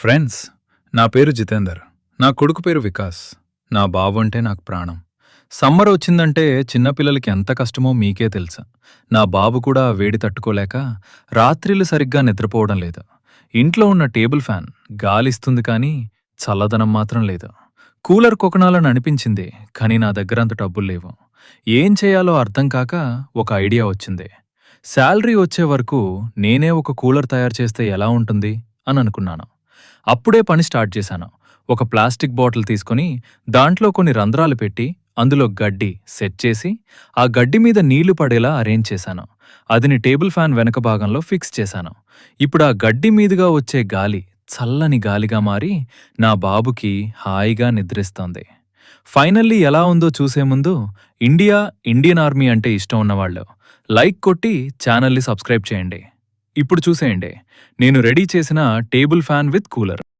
Friends, నా పేరు జితేందర్. నా కొడుకు పేరు వికాస్. నా బాబు అంటే నాకు ప్రాణం. సమ్మర్ వచ్చిందంటే చిన్నపిల్లలకి ఎంత కష్టమో మీకే తెలుసా. నా బాబు కూడా వేడి తట్టుకోలేక రాత్రిళ్ళు సరిగ్గా నిద్రపోవడం లేదు. ఇంట్లో ఉన్న టేబుల్ ఫ్యాన్ గాలిస్తుంది కానీ చల్లదనం మాత్రం లేదు. కూలర్ కొకనాలని అనిపించింది, కానీ నా దగ్గరంత డబ్బులు లేవు. ఏం చేయాలో అర్థం కాక ఒక ఐడియా వచ్చింది. శాలరీ వచ్చే వరకు నేనే ఒక కూలర్ తయారు చేస్తే ఎలా ఉంటుంది అని అనుకున్నాను. అప్పుడే పని స్టార్ట్ చేశాను. ఒక ప్లాస్టిక్ బాటిల్ తీసుకుని దాంట్లో కొన్ని రంధ్రాలు పెట్టి అందులో గడ్డి సెట్ చేసి ఆ గడ్డి మీద నీళ్లు పడేలా అరేంజ్ చేశాను. అదిని టేబుల్ ఫ్యాన్ వెనక భాగంలో ఫిక్స్ చేశాను. ఇప్పుడు ఆ గడ్డి మీదుగా వచ్చే గాలి చల్లని గాలిగా మారి నా బాబుకి హాయిగా నిద్రిస్తోంది. ఫైనల్లీ ఎలా ఉందో చూసే ముందు ఇండియన్ ఆర్మీ అంటే ఇష్టం ఉన్నవాళ్ళు లైక్ కొట్టి ఛానల్ని సబ్స్క్రైబ్ చేయండి. ఇప్పుడు చూసేయండి, నేను రెడీ చేసిన టేబుల్ ఫ్యాన్ విత్ కూలర్.